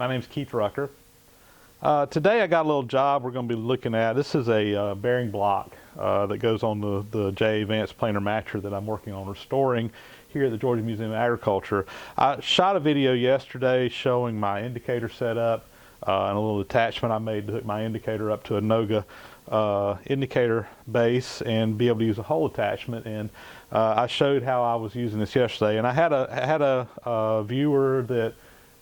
My name's Keith Rucker. Today I got a little job we're going to be looking at. This is a bearing block that goes on the J Advanced planer matcher that I'm working on restoring here at the Georgia Museum of Agriculture. I shot a video yesterday showing my indicator setup and a little attachment I made to hook my indicator up to a Noga indicator base and be able to use a hole attachment. And I showed how I was using this yesterday. And I had a viewer that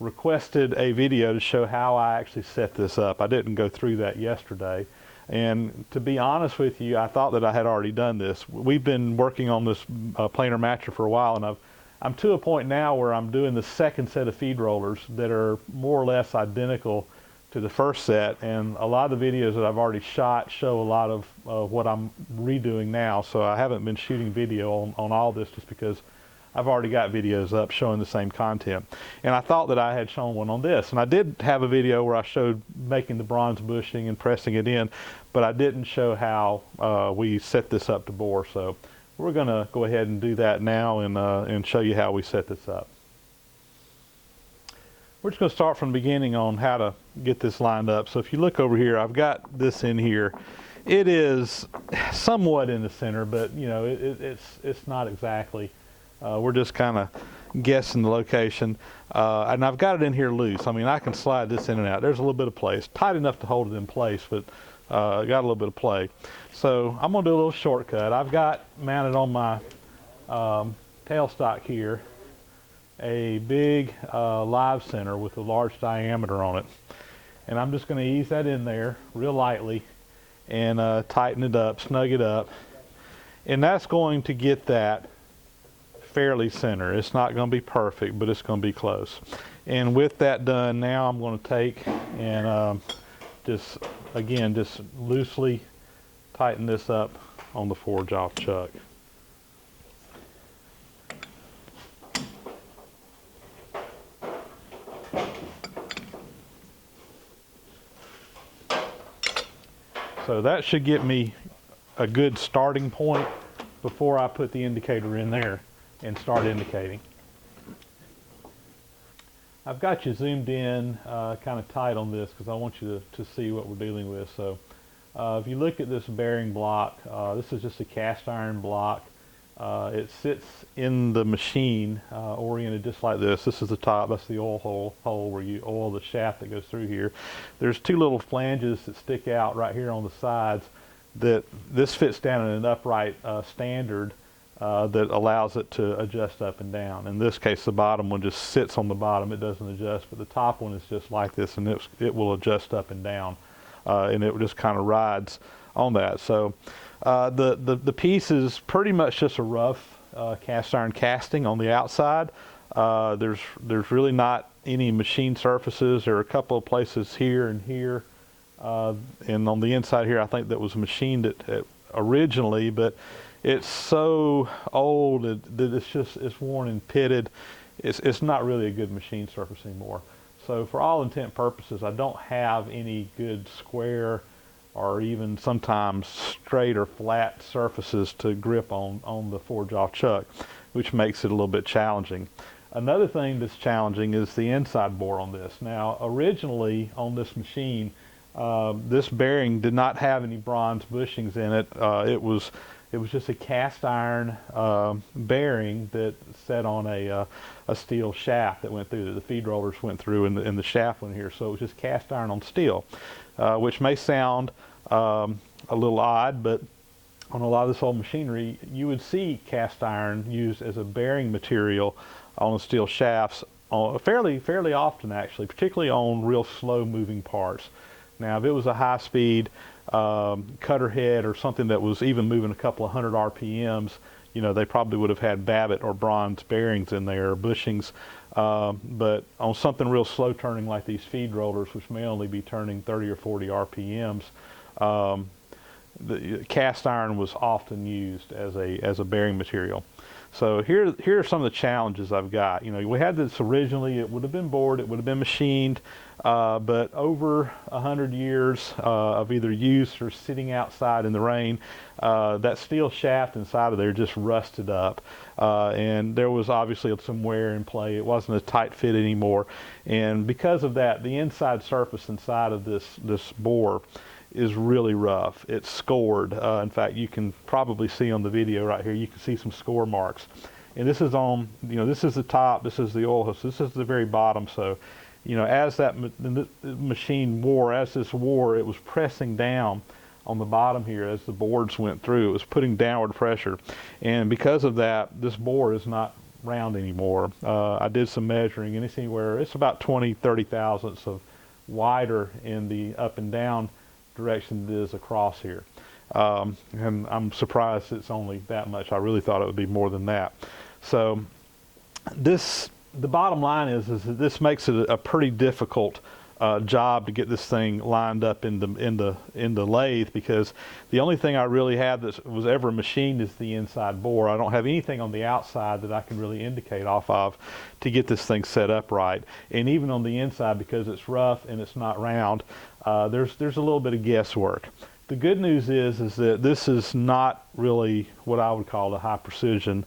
requested a video to show how I actually set this up. I didn't go through that yesterday, and to be honest with you, I thought that I had already done this. We've been working on this planer matcher for a while, and I'm to a point now where I'm doing the second set of feed rollers that are more or less identical to the first set, and a lot of the videos that I've already shot show a lot of what I'm redoing now, so I haven't been shooting video on all this just because I've already got videos up showing the same content. And I thought that I had shown one on this. And I did have a video where I showed making the bronze bushing and pressing it in, but I didn't show how we set this up to bore. So we're going to go ahead and do that now and show you how we set this up. We're just going to start from the beginning on how to get this lined up. So if you look over here, I've got this in here. It is somewhat in the center, but you know, it's not exactly. We're just kind of guessing the location, and I've got it in here loose. I mean, I can slide this in and out. There's a little bit of place, tight enough to hold it in place, but got a little bit of play. So I'm going to do a little shortcut. I've got mounted on my tailstock here a big live center with a large diameter on it, and I'm just going to ease that in there real lightly and tighten it up, snug it up, and that's going to get that fairly center. It's not going to be perfect, but it's going to be close. And with that done, now I'm going to take and just loosely tighten this up on the forge off chuck. So that should get me a good starting point before I put the indicator in there and start indicating. I've got you zoomed in kind of tight on this because I want you to see what we're dealing with. So if you look at this bearing block, this is just a cast iron block. It sits in the machine oriented just like this. This is the top, that's the oil hole where you oil the shaft that goes through here. There's two little flanges that stick out right here on the sides that this fits down in an upright standard that allows it to adjust up and down. In this case, the bottom one just sits on the bottom. It doesn't adjust, but the top one is just like this, and it will adjust up and down, and it just kind of rides on that. So the piece is pretty much just a rough cast iron casting on the outside. There's really not any machine surfaces. There are a couple of places here and here, and on the inside here, I think that was machined originally, but it's so old that it's worn and pitted. It's not really a good machine surface anymore. So for all intent and purposes, I don't have any good square or even sometimes straight or flat surfaces to grip on the forge off chuck, which makes it a little bit challenging. Another thing that's challenging is the inside bore on this. Now originally on this machine, this bearing did not have any bronze bushings in it. It was just a cast iron bearing that set on a steel shaft that went through, that the feed rollers went through, and the shaft went here. So it was just cast iron on steel, which may sound a little odd, but on a lot of this old machinery, you would see cast iron used as a bearing material on the steel shafts fairly often, actually, particularly on real slow moving parts. Now, if it was a high-speed cutter head or something that was even moving a couple of hundred RPMs, you know, they probably would have had Babbitt or bronze bearings in there, or bushings. But on something real slow turning like these feed rollers, which may only be turning 30 or 40 RPMs, the cast iron was often used as a bearing material. So here are some of the challenges I've got. You know, we had this originally, it would have been bored, it would have been machined, but over 100 years of either use or sitting outside in the rain, that steel shaft inside of there just rusted up. And there was obviously some wear and play. It wasn't a tight fit anymore. And because of that, the inside surface inside of this bore is really rough. It's scored. In fact, you can probably see on the video right here, you can see some score marks. And this is on, you know, this is the top, this is the oil hose, this is the very bottom. So, you know, as that machine wore, as this wore, it was pressing down on the bottom here as the boards went through. It was putting downward pressure. And because of that, this bore is not round anymore. I did some measuring, and it's anywhere, it's about 20-30 thousandths of wider in the up and down direction it is across here. And I'm surprised it's only that much. I really thought it would be more than that. So the bottom line is that this makes it a pretty difficult job to get this thing lined up in the lathe, because the only thing I really have that was ever machined is the inside bore. I don't have anything on the outside that I can really indicate off of to get this thing set up right. And even on the inside, because it's rough and it's not round, there's a little bit of guesswork. The good news is that this is not really what I would call a high precision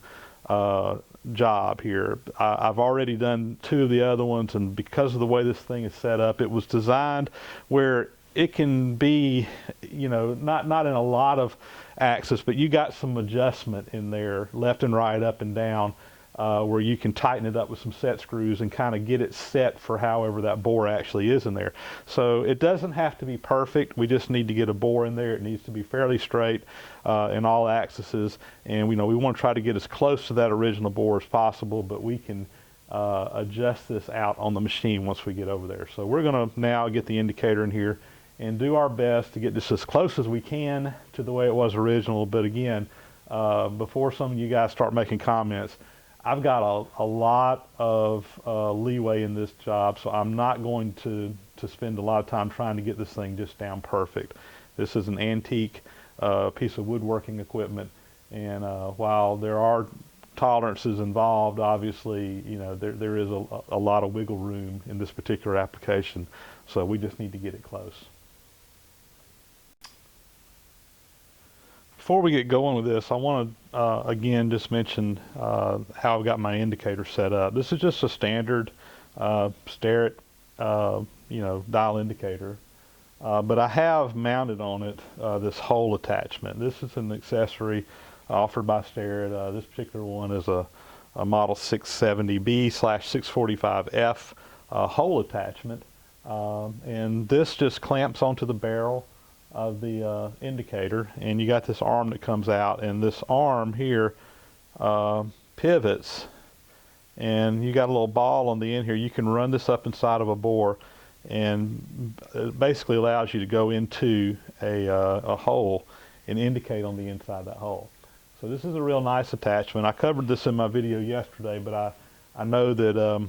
job here. I've already done 2 of the other ones, and because of the way this thing is set up, it was designed where it can be, you know, not in a lot of axis, but you got some adjustment in there, left and right, up and down, where you can tighten it up with some set screws and kind of get it set for however that bore actually is in there. So it doesn't have to be perfect. We just need to get a bore in there. It needs to be fairly straight in all axes, and we want to try to get as close to that original bore as possible, but we can adjust this out on the machine once we get over there. So we're going to now get the indicator in here and do our best to get this as close as we can to the way it was original. But again, before some of you guys start making comments, I've got a lot of leeway in this job, so I'm not going to spend a lot of time trying to get this thing just down perfect. This is an antique piece of woodworking equipment, and while there are tolerances involved, obviously, there is a lot of wiggle room in this particular application, so we just need to get it close. Before we get going with this, I want to again just mention how I've got my indicator set up. This is just a standard Starrett dial indicator, but I have mounted on it this hole attachment. This is an accessory offered by Starrett. This particular one is a model 670B/645F hole attachment, and this just clamps onto the barrel of the indicator, and you got this arm that comes out, and this arm here pivots, and you got a little ball on the end here. You can run this up inside of a bore, and it basically allows you to go into a hole and indicate on the inside of that hole. So this is a real nice attachment. I covered this in my video yesterday, but I know that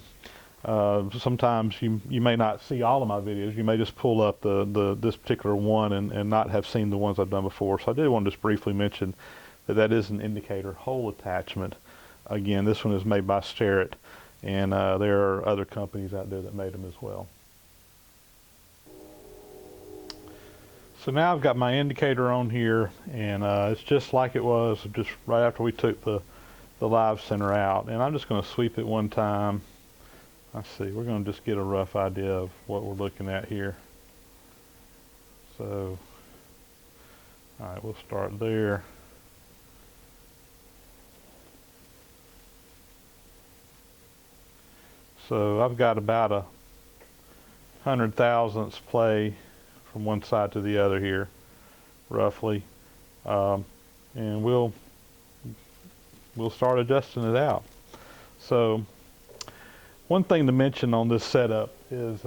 sometimes you may not see all of my videos. You may just pull up this particular one and not have seen the ones I've done before. So I did want to just briefly mention that is an indicator hole attachment. Again, this one is made by Starrett, and there are other companies out there that made them as well. So now I've got my indicator on here, and it's just like it was just right after we took the live center out. And I'm just going to sweep it one time. Let's see, we're going to just get a rough idea of what we're looking at here. So, all right, we'll start there. So I've got about 100 thousandths play from one side to the other here, roughly, and we'll start adjusting it out. So one thing to mention on this setup is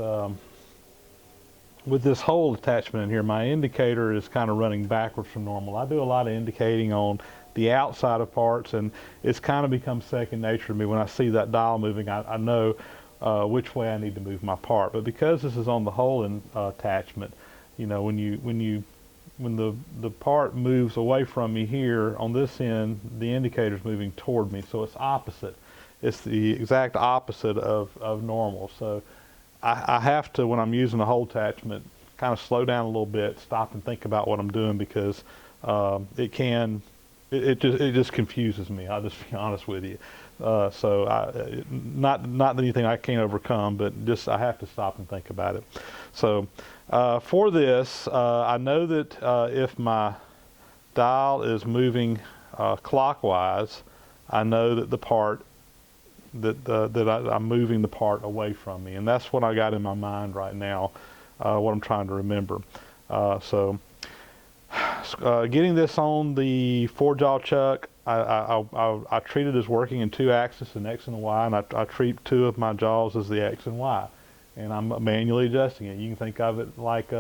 with this hole attachment in here, my indicator is kind of running backwards from normal. I do a lot of indicating on the outside of parts, and it's kind of become second nature to me. When I see that dial moving, I know which way I need to move my part. But because this is on the hole attachment, when you the part moves away from me here on this end, the indicator's moving toward me, so it's opposite. It's the exact opposite of normal. So I have to, when I'm using the hole attachment, kind of slow down a little bit, stop and think about what I'm doing, because it just confuses me. I'll just be honest with you. So not anything I can't overcome, but just I have to stop and think about it. So for this, I know that if my dial is moving clockwise, I know that the part I'm moving the part away from me, and that's what I got in my mind right now, what I'm trying to remember. So getting this on the 4-jaw chuck, I treat it as working in 2 axes, an X and a Y, and I treat 2 of my jaws as the X and Y, and I'm manually adjusting it. You can think of it like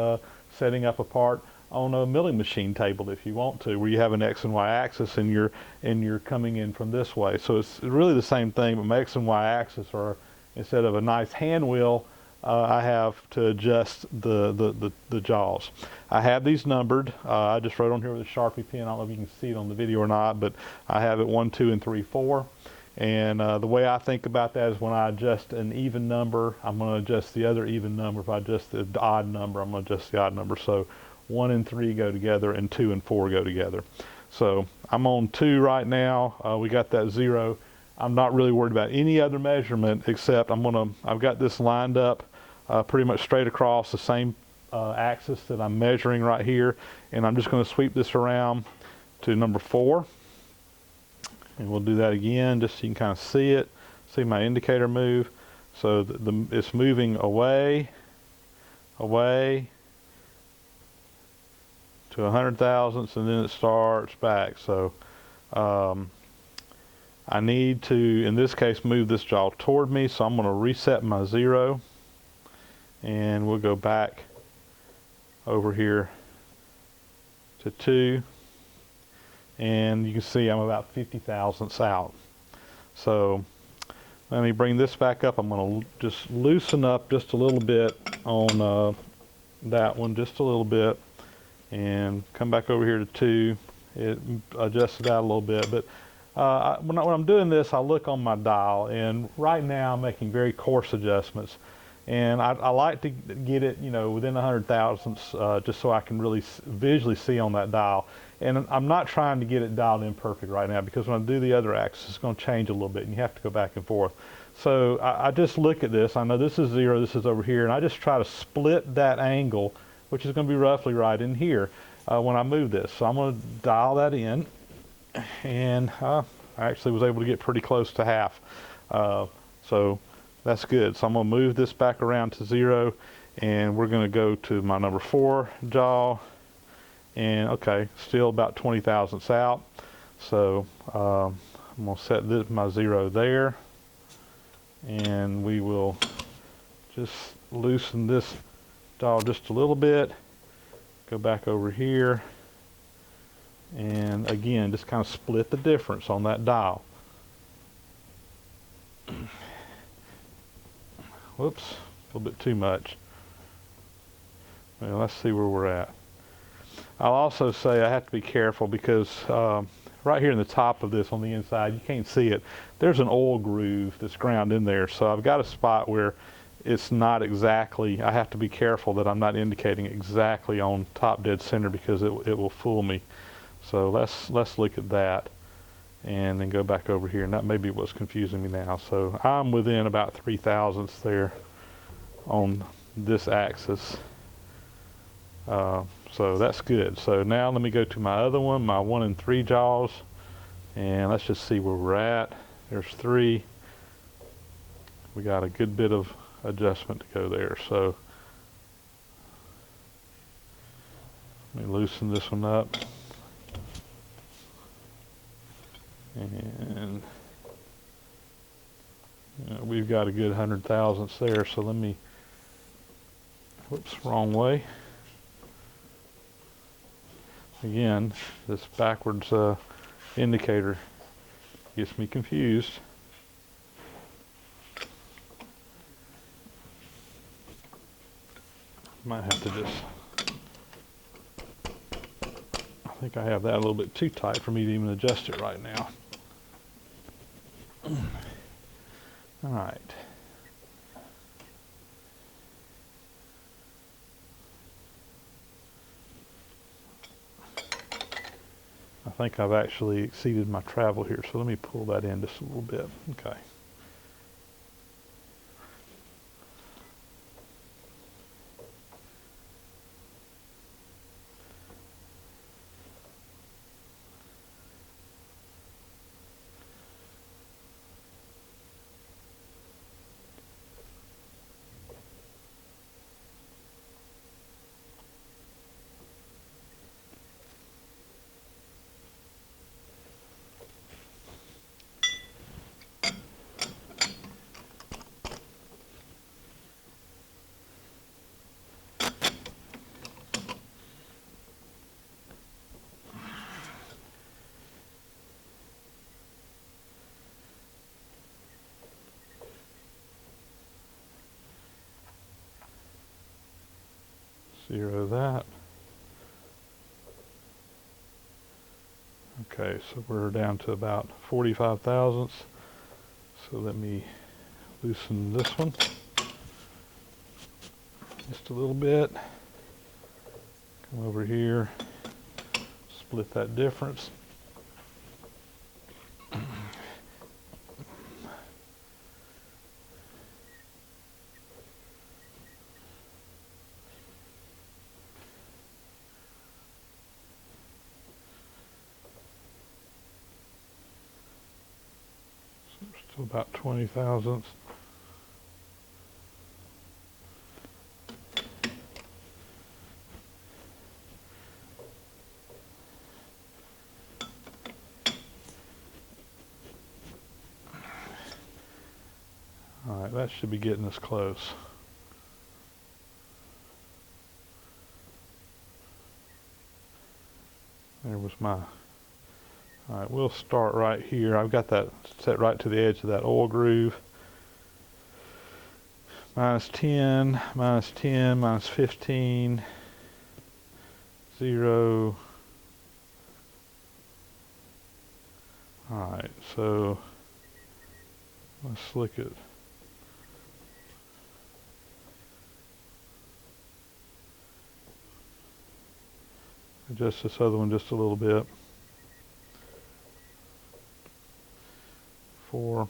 setting up a part on a milling machine table if you want to, where you have an X and Y axis and you're coming in from this way. So it's really the same thing, but my X and Y axis are, instead of a nice hand wheel, I have to adjust the jaws. I have these numbered. I just wrote on here with a Sharpie pen. I don't know if you can see it on the video or not, but I have it 1, 2, and 3, 4. And the way I think about that is when I adjust an even number, I'm going to adjust the other even number. If I adjust the odd number, I'm going to adjust the odd number. So 1 and 3 go together, and 2 and 4 go together. So I'm on 2 right now. We got that 0. I'm not really worried about any other measurement, except I've got this lined up pretty much straight across the same axis that I'm measuring right here, and I'm just going to sweep this around to number 4, and we'll do that again just so you can kind of see it, see my indicator move. So it's moving away to 100 thousandths, and then it starts back. So I need to, in this case, move this jaw toward me, so I'm going to reset my 0, and we'll go back over here to 2, and you can see I'm about 50 thousandths out. So let me bring this back up. I'm going to just loosen up just a little bit on that one, just a little bit, and come back over here to 2. It adjusted out a little bit, but when I'm doing this, I look on my dial, and right now I'm making very coarse adjustments. And I like to get it, within 100 thousandths, just so I can really visually see on that dial. And I'm not trying to get it dialed in perfect right now, because when I do the other axis, it's going to change a little bit, and you have to go back and forth. So I just look at this. I know this is 0, this is over here, and I just try to split that angle, which is going to be roughly right in here when I move this. So I'm going to dial that in, and I actually was able to get pretty close to half. So that's good. So I'm going to move this back around to 0, and we're going to go to my number 4 jaw, and okay, still about 20 thousandths out. So I'm going to set my 0 there, and we will just loosen this jaw just a little bit, go back over here, and again, just kind of split the difference on that dial. Whoops, a little bit too much. Well, let's see where we're at. I'll also say I have to be careful, because right here in the top of this on the inside, you can't see it, there's an oil groove that's ground in there. So I've got a spot where it's not exactly, I have to be careful that I'm not indicating exactly on top dead center, because it will fool me. So let's look at that, and then go back over here, and that may be what's confusing me now. So I'm within about 3 thousandths there on this axis. So that's good. So now let me go to my other one, my 1 and 3 jaws, and let's just see where we're at. There's 3. We got a good bit of adjustment to go there. So let me loosen this one up. And we've got a good 100 thousandths there. So let me, whoops, wrong way. Again, this backwards indicator gets me confused. Might have to just think I have that a little bit too tight for me to even adjust it right now. All right. I think I've actually exceeded my travel here, so let me pull that in just a little bit. Okay. Zero that. Okay, so we're down to about 45 thousandths. So let me loosen this one just a little bit. Come over here, split that difference. So about 20 thousandths. All right, that should be getting us close. There was my, all right, we'll start right here. I've got that set right to the edge of that oil groove. Minus 10, minus 10, minus 15, 0. All right, so let's look at, adjust this other one just a little bit. 4.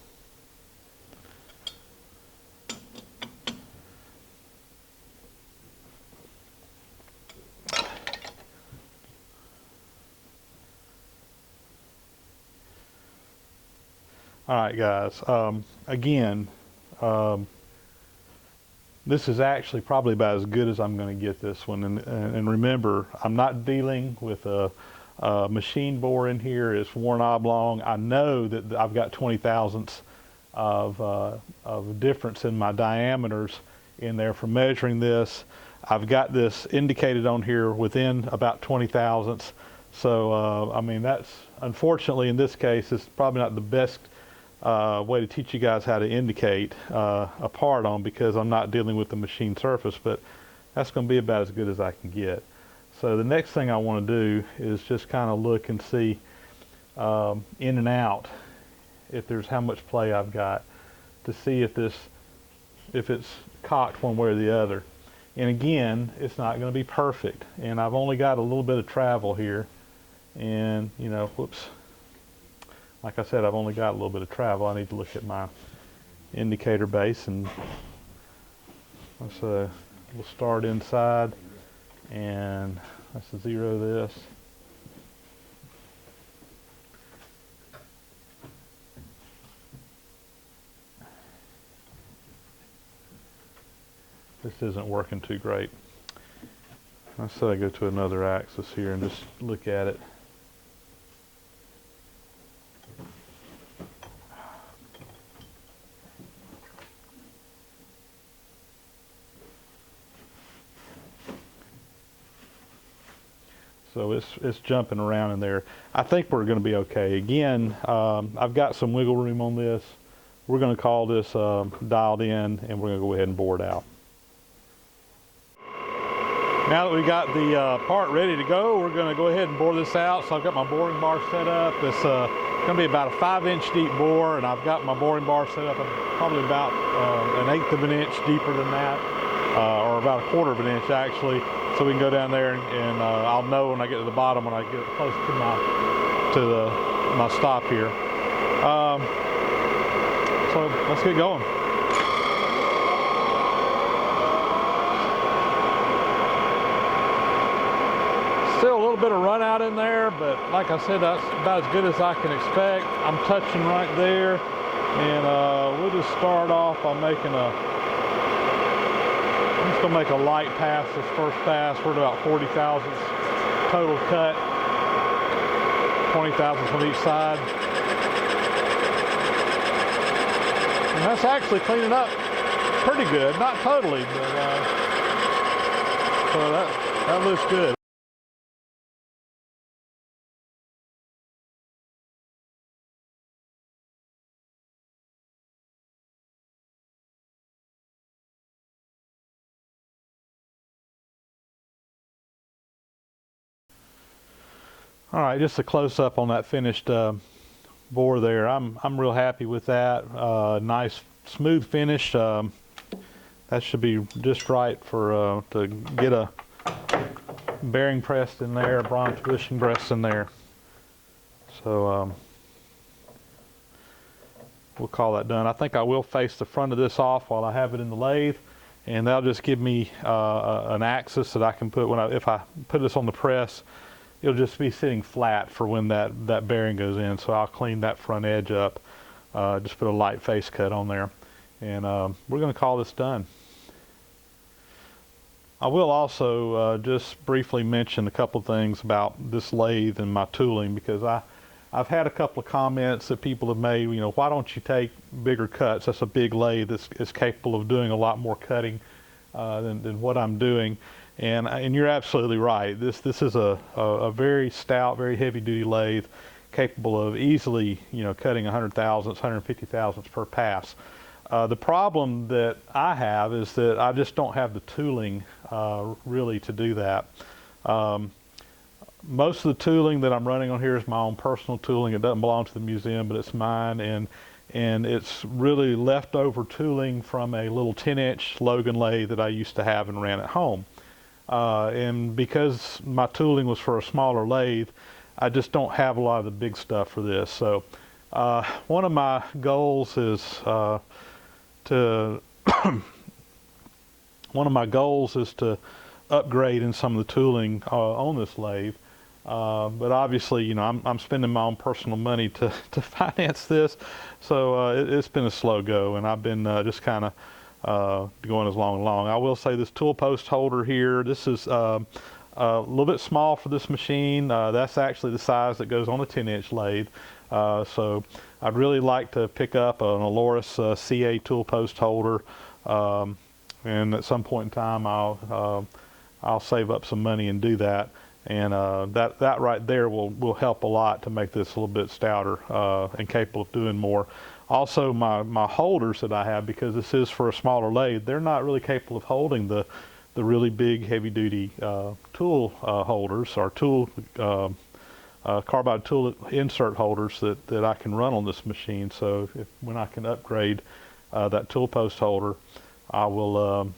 All right, guys. Again, this is actually probably about as good as I'm going to get this one. And remember, I'm not dealing with a machine bore in here. It's worn oblong. I know that I've got 20 thousandths of difference in my diameters in there from measuring this. I've got this indicated on here within about 20 thousandths. So, I mean, that's, unfortunately, in this case, it's probably not the best way to teach you guys how to indicate a part on, because I'm not dealing with the machine surface, but that's going to be about as good as I can get. So the next thing I want to do is just kind of look and see in and out if there's how much play I've got, to see if it's cocked one way or the other. And again, it's not going to be perfect, and I've only got a little bit of travel here, and you know, whoops, like I said, I've only got a little bit of travel. I need to look at my indicator base, and let's we'll start inside, and let's zero this. This isn't working too great. Let's say I go to another axis here and just look at it. So it's jumping around in there. I think we're going to be okay. Again, I've got some wiggle room on this. We're going to call this dialed in, and we're going to go ahead and bore it out. Now that we got the part ready to go, we're going to go ahead and bore this out. So I've got my boring bar set up. It's going to be about a 5-inch deep bore, and I've got my boring bar set up probably about 1/8 of an inch deeper than that, or about 1/4 of an inch actually. So we can go down there and I'll know when I get to the bottom, when I get close to my stop here. So let's get going. Still a little bit of run out in there, but like I said, that's about as good as I can expect. I'm touching right there, and we'll just start off by making I'm just gonna make a light pass this first pass. We're at about 40 thousandths total cut, 20 thousandths on each side. And that's actually cleaning up pretty good, not totally, but so that looks good. All right, just a close up on that finished bore there. I'm real happy with that. Nice smooth finish. That should be just right for to get a bearing pressed in there, bronze bushing pressed in there. So we'll call that done. I think I will face the front of this off while I have it in the lathe, and that'll just give me an axis that I can put if I put this on the press. It'll just be sitting flat for when that bearing goes in. So I'll clean that front edge up, just put a light face cut on there, and we're going to call this done. I will also just briefly mention a couple of things about this lathe and my tooling, because I've had a couple of comments that people have made, you know, why don't you take bigger cuts? That's a big lathe that's capable of doing a lot more cutting than what I'm doing. And you're absolutely right. This is a very stout, very heavy duty lathe, capable of easily, you know, cutting 100 thousandths, 150 thousandths per pass. The problem that I have is that I just don't have the tooling really to do that. Most of the tooling that I'm running on here is my own personal tooling. It doesn't belong to the museum, but it's mine, and it's really leftover tooling from a little 10-inch Logan lathe that I used to have and ran at home. And because my tooling was for a smaller lathe, I just don't have a lot of the big stuff for this. So one of my goals is to upgrade in some of the tooling on this lathe. But obviously, you know, I'm spending my own personal money to finance this, so it's been a slow go, and I've been just kind of going as long. I will say this tool post holder here, this is a little bit small for this machine. That's actually the size that goes on a 10-inch lathe. So I'd really like to pick up an Aloris CA tool post holder, and at some point in time I'll save up some money and do that. And that right there will help a lot to make this a little bit stouter and capable of doing more. Also, my holders that I have, because this is for a smaller lathe, they're not really capable of holding the really big heavy-duty tool holders, or tool carbide tool insert holders that I can run on this machine. So when I can upgrade that tool post holder, I'll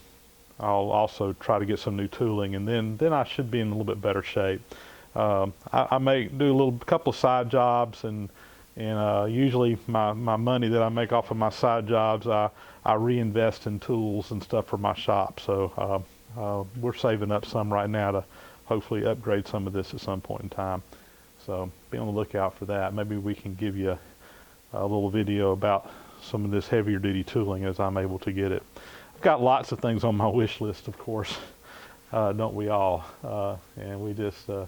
also try to get some new tooling, and then I should be in a little bit better shape. I may do a couple of side jobs, and usually my money that I make off of my side jobs, I reinvest in tools and stuff for my shop. So we're saving up some right now to hopefully upgrade some of this at some point in time. So be on the lookout for that. Maybe we can give you a little video about some of this heavier duty tooling as I'm able to get it. I've got lots of things on my wish list, of course, don't we all? And we just, you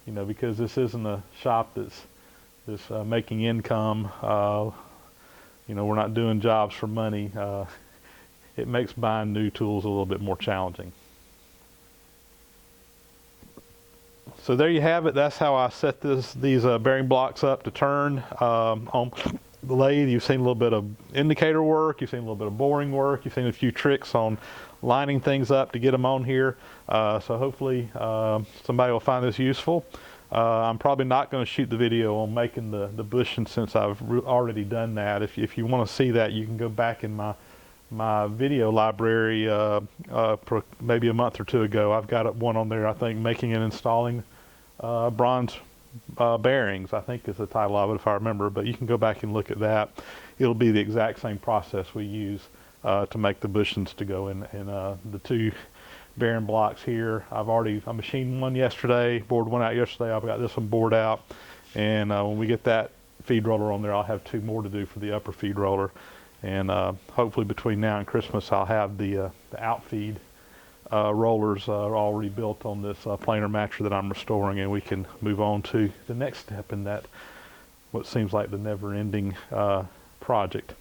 know, because this isn't a shop that's making income, you know, we're not doing jobs for money. It makes buying new tools a little bit more challenging. So there you have it. That's how I set these bearing blocks up to turn on the lathe. You've seen a little bit of indicator work. You've seen a little bit of boring work. You've seen a few tricks on lining things up to get them on here. So hopefully somebody will find this useful. I'm probably not going to shoot the video on making the bushing since I've already done that. If you want to see that, you can go back in my video library maybe a month or two ago. I've got one on there, I think, making and installing bronze bearings, I think is the title of it if I remember, but you can go back and look at that. It'll be the exact same process we use to make the bushings to go in the two bearing blocks here. I machined one yesterday, bored one out yesterday. I've got this one bored out, and when we get that feed roller on there, I'll have 2 more to do for the upper feed roller, and hopefully between now and Christmas I'll have the outfeed rollers all rebuilt on this planer matcher that I'm restoring, and we can move on to the next step in that what seems like the never-ending project.